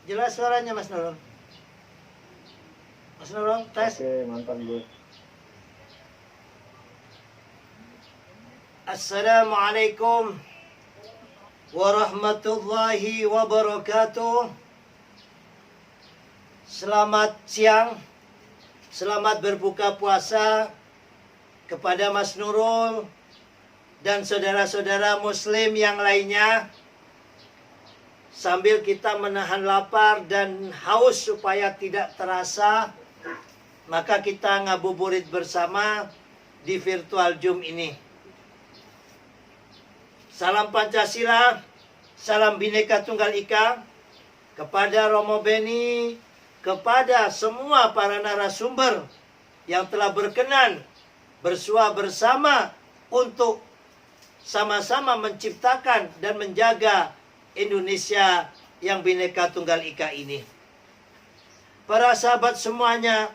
Jelas suaranya Mas Nurul? Mas Nurul, tes. Oke, mantap Bu. Assalamualaikum warahmatullahi wabarakatuh. Selamat siang. Selamat berbuka puasa kepada Mas Nurul dan saudara-saudara muslim yang lainnya. Sambil kita menahan lapar dan haus supaya tidak terasa, maka kita ngabuburit bersama di virtual Zoom ini. Salam Pancasila, salam Bhinneka Tunggal Ika, kepada Romo Beni, kepada semua para narasumber yang telah berkenan bersua bersama untuk sama-sama menciptakan dan menjaga Indonesia yang Bhinneka Tunggal Ika ini. Para sahabat semuanya,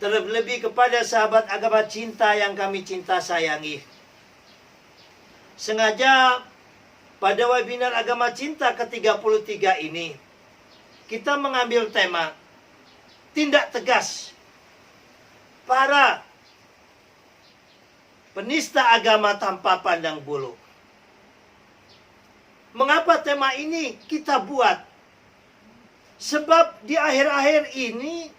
terlebih kepada sahabat agama cinta yang kami cinta sayangi. Sengaja pada webinar agama cinta ke-33 ini, kita mengambil tema tindak tegas para penista agama tanpa pandang bulu. Mengapa tema ini kita buat? Sebab di akhir-akhir ini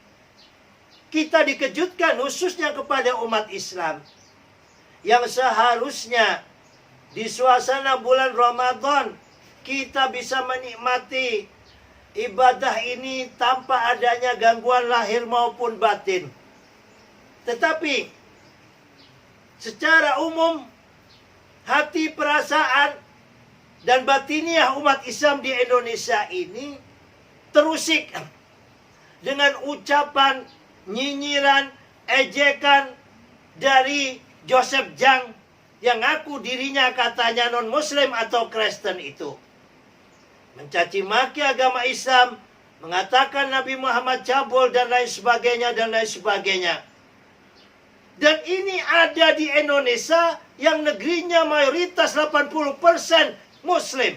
kita dikejutkan khususnya kepada umat Islam yang seharusnya di suasana bulan Ramadan kita bisa menikmati ibadah ini tanpa adanya gangguan lahir maupun batin. Tetapi secara umum hati, perasaan dan batiniah umat Islam di Indonesia ini terusik dengan ucapan, nyinyiran, ejekan dari Joseph Jang yang ngaku dirinya katanya non-muslim atau Kristen itu. Mencaci maki agama Islam, mengatakan Nabi Muhammad cabul dan lain sebagainya dan lain sebagainya. Dan ini ada di Indonesia yang negerinya mayoritas 80% Muslim.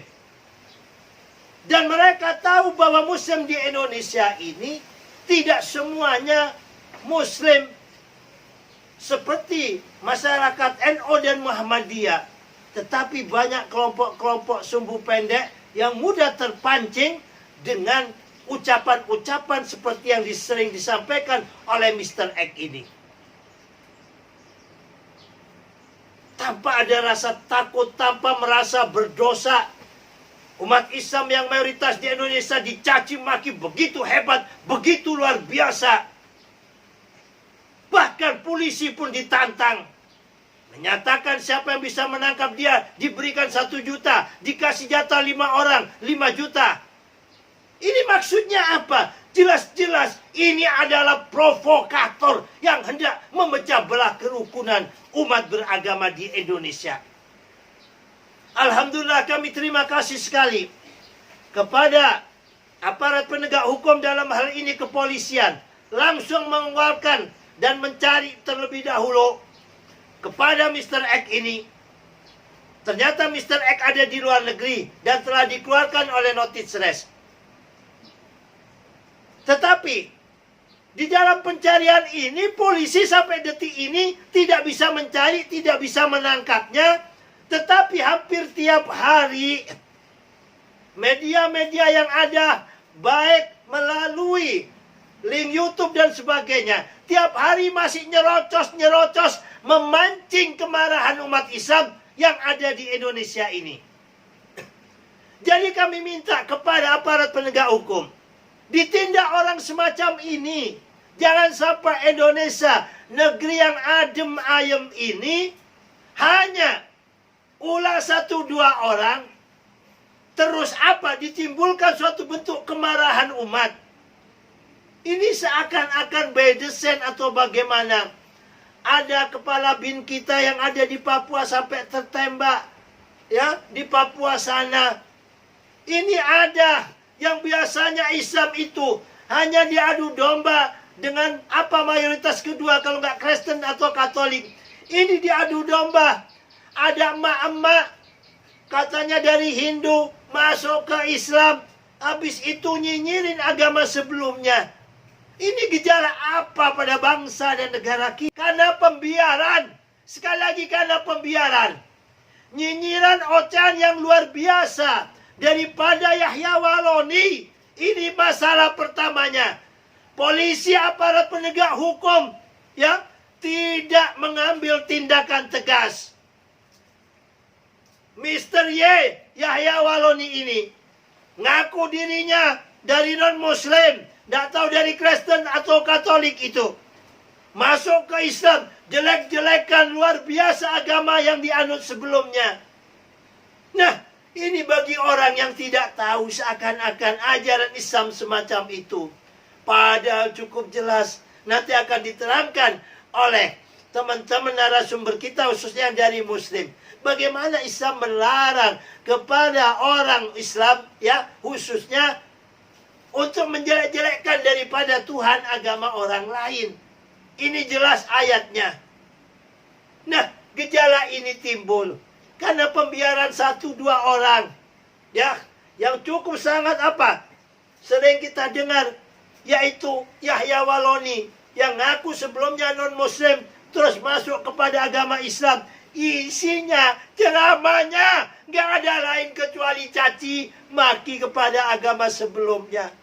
Dan mereka tahu bahwa Muslim di Indonesia ini tidak semuanya Muslim seperti masyarakat NU dan Muhammadiyah. Tetapi banyak kelompok-kelompok sumbu pendek yang mudah terpancing dengan ucapan-ucapan seperti yang sering disampaikan oleh Mr. X ini. Tanpa ada rasa takut, tanpa merasa berdosa. Umat Islam yang mayoritas di Indonesia dicaci maki begitu hebat, begitu luar biasa. Bahkan polisi pun ditantang. Menyatakan siapa yang bisa menangkap dia diberikan 1 juta, dikasih jatah 5 orang, 5 juta. Ini maksudnya apa? Jelas-jelas ini adalah provokator yang hendak memecah belah kerukunan umat beragama di Indonesia. Alhamdulillah kami terima kasih sekali kepada aparat penegak hukum, dalam hal ini kepolisian, langsung mengeluarkan dan mencari terlebih dahulu kepada Mr. X ini. Ternyata Mr. X ada di luar negeri dan telah dikeluarkan oleh notice arrest. Tetapi di dalam pencarian ini polisi sampai detik ini tidak bisa mencari, tidak bisa menangkapnya. Tetapi hampir tiap hari media-media yang ada, baik melalui link YouTube dan sebagainya, tiap hari masih nyerocos memancing kemarahan umat Islam yang ada di Indonesia ini. Jadi kami minta kepada aparat penegak hukum, ditindak orang semacam ini. Jangan sampai Indonesia, negeri yang adem ayem ini, hanya ulah 1-2 orang, terus apa? Ditimbulkan suatu bentuk kemarahan umat. Ini seakan-akan by design atau bagaimana. Ada kepala bin kita yang ada di Papua sampai tertembak, ya, di Papua sana. Ini ada yang biasanya Islam itu hanya diadu domba dengan apa mayoritas kedua, kalau nggak Kristen atau Katolik. Ini diadu domba. Ada emak-emak katanya dari Hindu masuk ke Islam, habis itu nyinyirin agama sebelumnya. Ini gejala apa pada bangsa dan negara kita? Karena pembiaran. Sekali lagi karena pembiaran. Nyinyiran ocehan yang luar biasa daripada Yahya Waloni. Ini masalah pertamanya. Polisi, aparat penegak hukum ya tidak mengambil tindakan tegas. Mr. Y, Yahya Waloni ini ngaku dirinya dari non-Muslim, tidak tahu dari Kristen atau Katolik itu. Masuk ke Islam, jelek-jelekan luar biasa agama yang dianut sebelumnya. Nah, ini bagi orang yang tidak tahu seakan-akan ajaran Islam semacam itu. Padahal cukup jelas nanti akan diterangkan oleh teman-teman narasumber kita khususnya dari Muslim. Bagaimana Islam melarang kepada orang Islam ya khususnya untuk menjelek-jelekkan daripada Tuhan agama orang lain. Ini jelas ayatnya. Nah, gejala ini timbul karena pembiaran 1-2 orang ya yang cukup sangat apa? Sering kita dengar yaitu Yahya Waloni yang ngaku sebelumnya non-Muslim terus masuk kepada agama Islam. Isinya ceramahnya nggak ada lain kecuali caci maki kepada agama sebelumnya.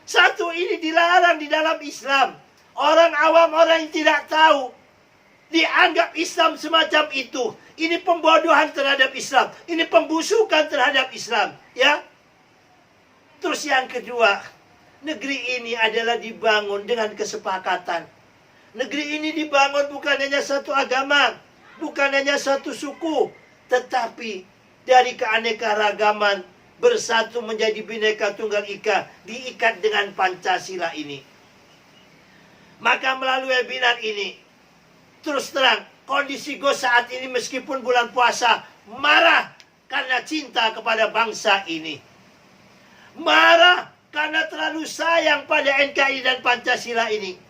Satu ini dilarang di dalam Islam. Orang awam, orang yang tidak tahu dianggap Islam semacam itu. Ini pembodohan terhadap Islam. Ini pembusukan terhadap Islam, ya. Terus yang kedua, negeri ini adalah dibangun dengan kesepakatan. Negeri ini dibangun bukan hanya satu agama, bukan hanya satu suku, tetapi dari keanekaragaman bersatu menjadi Bhinneka Tunggal Ika, diikat dengan Pancasila ini. Maka melalui webinar ini, terus terang, kondisi Gus saat ini meskipun bulan puasa, marah karena cinta kepada bangsa ini. Marah karena terlalu sayang pada NKRI dan Pancasila ini.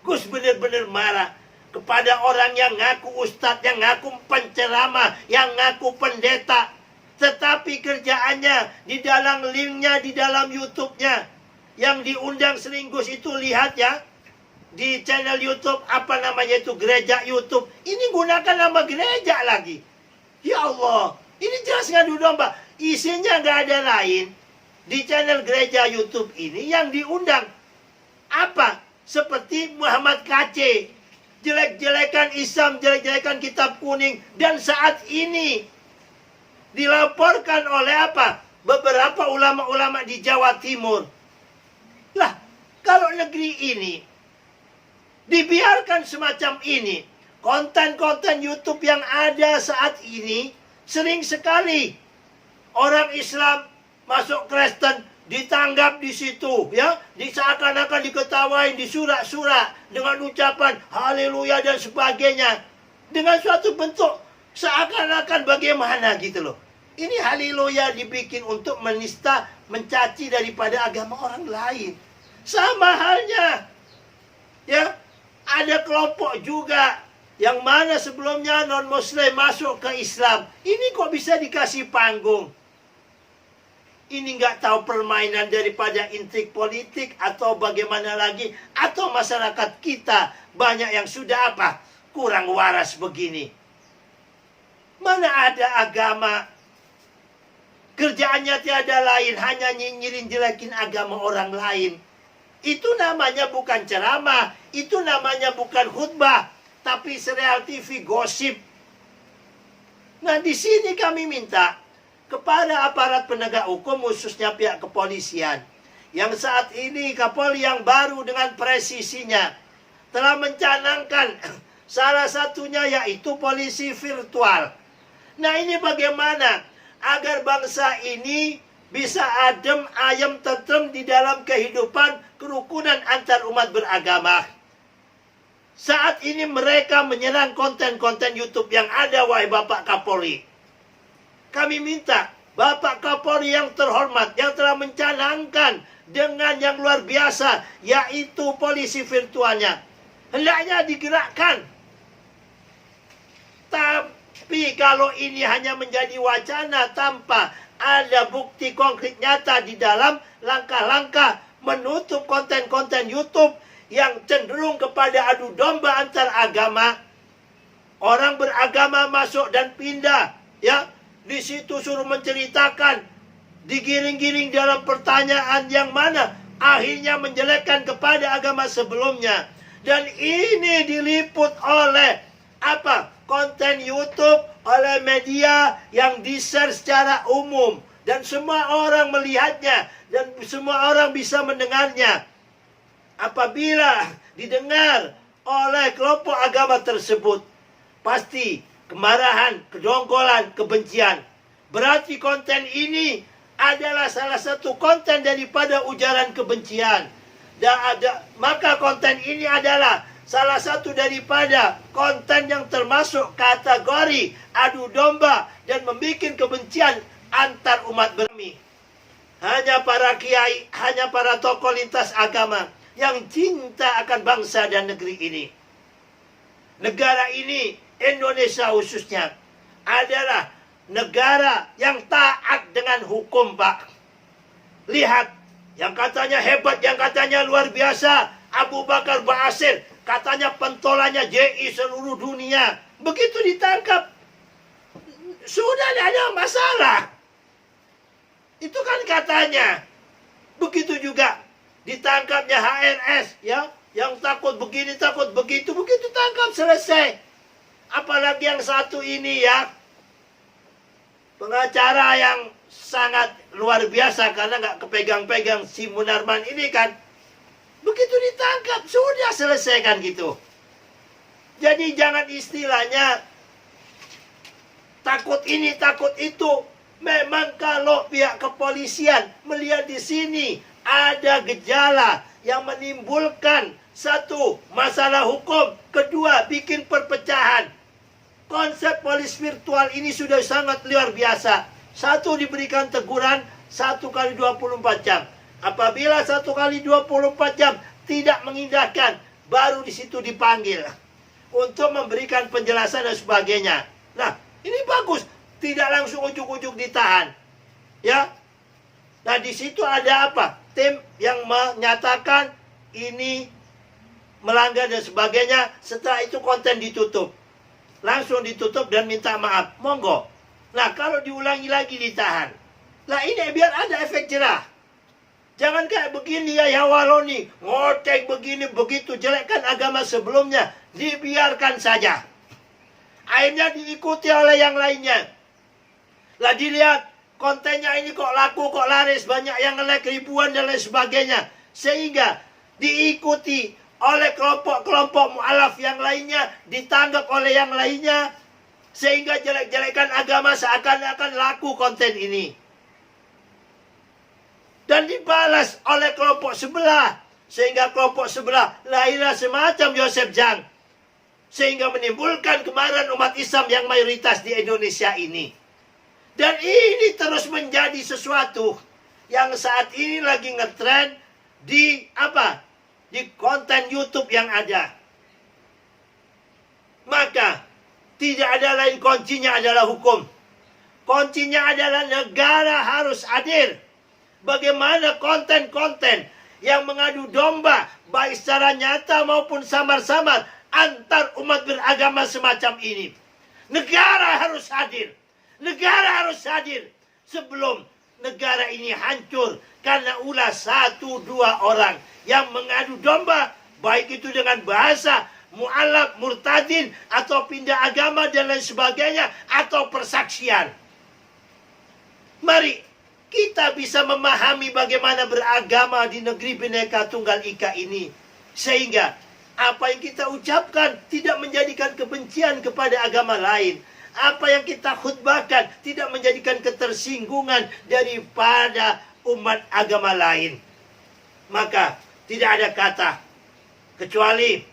Gus benar-benar marah kepada orang yang ngaku ustadz, yang ngaku penceramah, yang ngaku pendeta. Tetapi kerjaannya di dalam linknya, di dalam YouTube-nya. Yang diundang sering Gus itu lihat ya. Di channel YouTube, apa namanya itu, gereja YouTube. Ini gunakan nama gereja lagi. Ya Allah, ini jelas ngadu domba. Isinya nggak ada lain. Di channel gereja YouTube ini yang diundang apa? Seperti Muhammad KC, jelek-jelekan Islam, jelek-jelekan kitab kuning. Dan saat ini dilaporkan oleh apa? Beberapa ulama-ulama di Jawa Timur. Lah, kalau negeri ini dibiarkan semacam ini, konten-konten YouTube yang ada saat ini sering sekali orang Islam masuk Kristen ditanggap di situ, ya, seakan-akan diketawain di surat-surat dengan ucapan haleluya dan sebagainya, dengan suatu bentuk seakan-akan bagaimana gitu loh. Ini haleluya dibikin untuk menista, mencaci daripada agama orang lain. Sama halnya, ya, ada kelompok juga yang mana sebelumnya non-Muslim masuk ke Islam. Ini kok bisa dikasih panggung? Ini nggak tahu permainan daripada intrik politik atau bagaimana lagi, atau masyarakat kita banyak yang sudah apa? Kurang waras begini. Mana ada agama kerjaannya tiada lain hanya nyinyirin jelekin agama orang lain. Itu namanya bukan ceramah, itu namanya bukan khutbah, tapi serial TV gosip. Nah, di sini kami minta kepada aparat penegak hukum khususnya pihak kepolisian yang saat ini Kapolri yang baru dengan presisinya telah mencanangkan salah satunya yaitu polisi virtual. Nah, ini bagaimana agar bangsa ini bisa adem, ayem, tentrem di dalam kehidupan kerukunan antar umat beragama. Saat ini mereka menyerang konten-konten YouTube yang ada, wahai Bapak Kapolri. Kami minta Bapak Kapolri yang terhormat, yang telah mencanangkan dengan yang luar biasa, yaitu polisi virtualnya, hendaknya digerakkan. Tapi kalau ini hanya menjadi wacana tanpa ada bukti konkret nyata di dalam langkah-langkah menutup konten-konten YouTube yang cenderung kepada adu domba antar agama, orang beragama masuk dan pindah, ya, di situ suruh menceritakan, digiring-giring dalam pertanyaan yang mana akhirnya menjelekkan kepada agama sebelumnya. Dan ini diliput oleh apa? Konten YouTube, oleh media yang di-share secara umum. Dan semua orang melihatnya. Dan semua orang bisa mendengarnya. Apabila didengar oleh kelompok agama tersebut, pasti kemarahan, kedongkolan, kebencian. Berarti konten ini adalah salah satu konten daripada ujaran kebencian. Maka konten ini adalah salah satu daripada konten yang termasuk kategori adu domba dan membuat kebencian antar umat beragama. Hanya para kiai, hanya para tokoh lintas agama yang cinta akan bangsa dan negeri ini. Negara ini, Indonesia khususnya, adalah negara yang taat dengan hukum, Pak. Lihat, yang katanya hebat, yang katanya luar biasa, Abu Bakar Ba'asyir, katanya pentolannya JI seluruh dunia. Begitu ditangkap, sudah tidak ada masalah. Itu kan katanya. Begitu juga ditangkapnya HNS, ya, yang takut begini, takut begitu. Begitu tangkap, selesai. Apalagi yang satu ini, ya, pengacara yang sangat luar biasa karena nggak kepegang-pegang si Munarman ini kan. Begitu ditangkap, sudah selesaikan gitu. Jadi jangan istilahnya takut ini, takut itu. Memang kalau pihak kepolisian melihat di sini ada gejala yang menimbulkan satu, masalah hukum. Kedua, bikin perpecahan. Konsep polis virtual ini sudah sangat luar biasa. Satu, diberikan teguran 1 kali 24 jam. Apabila 1 kali 24 jam tidak mengindahkan, baru di situ dipanggil untuk memberikan penjelasan dan sebagainya. Nah, ini bagus, tidak langsung ujuk-ujuk ditahan. Ya. Nah, di situ ada apa? Tim yang menyatakan ini melanggar dan sebagainya. Setelah itu konten ditutup. Langsung ditutup dan minta maaf. Monggo. Nah, kalau diulangi lagi ditahan. Nah, ini biar ada efek jerah. Jangan kayak begini ya Waloni, ngoteng begini begitu, jelekkan agama sebelumnya, dibiarkan saja. Akhirnya diikuti oleh yang lainnya. Lah dilihat kontennya ini kok laku, kok laris, banyak yang nge-like ribuan dan lain sebagainya. Sehingga diikuti oleh kelompok-kelompok mu'alaf yang lainnya, ditangkap oleh yang lainnya. Sehingga jelek-jelekan agama seakan-akan laku konten ini. Dan dibalas oleh kelompok sebelah. Sehingga kelompok sebelah lahirlah semacam Yosef Jang. Sehingga menimbulkan kemarahan umat Islam yang mayoritas di Indonesia ini. Dan ini terus menjadi sesuatu yang saat ini lagi ngetrend di apa? Di konten YouTube yang ada. Maka tidak ada lain, kuncinya adalah hukum. Kuncinya adalah negara harus hadir. Bagaimana konten-konten yang mengadu domba, baik secara nyata maupun samar-samar, antar umat beragama semacam ini. Negara harus hadir. Negara harus hadir sebelum negara ini hancur karena ulah 1-2 orang yang mengadu domba, baik itu dengan bahasa mu'alaf, murtadin, atau pindah agama dan lain sebagainya, atau persaksian. Mari kita bisa memahami bagaimana beragama di negeri Bhinneka Tunggal Ika ini. Sehingga apa yang kita ucapkan tidak menjadikan kebencian kepada agama lain. Apa yang kita khutbahkan tidak menjadikan ketersinggungan daripada umat agama lain. Maka tidak ada kata kecuali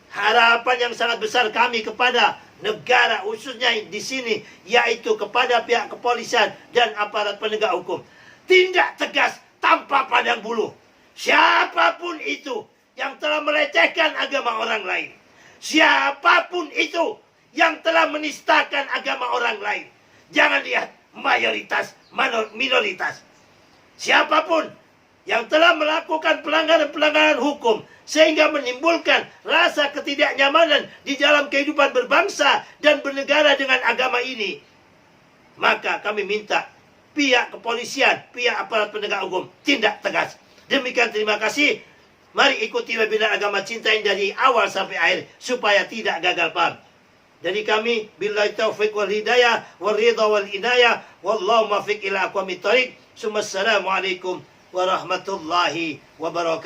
harapan yang sangat besar kami kepada negara, khususnya di sini, yaitu kepada pihak kepolisian dan aparat penegak hukum. Tindak tegas tanpa pandang bulu. Siapapun itu yang telah melecehkan agama orang lain. Siapapun itu yang telah menistakan agama orang lain. Jangan lihat mayoritas, minoritas. Siapapun yang telah melakukan pelanggaran-pelanggaran hukum sehingga menimbulkan rasa ketidaknyamanan di dalam kehidupan berbangsa dan bernegara dengan agama ini, maka kami minta pihak kepolisian, pihak aparat penegak hukum tindak tegas. Demikian, terima kasih. Mari ikuti webinar Agama Cinta ini dari awal sampai akhir supaya tidak gagal paham. Dari kami, billahi taufiq wal hidayah wal ridha wal inayah wallahu muwaffiq ila aqwamit thoriq. Assalamualaikum warahmatullahi wabarakatuh.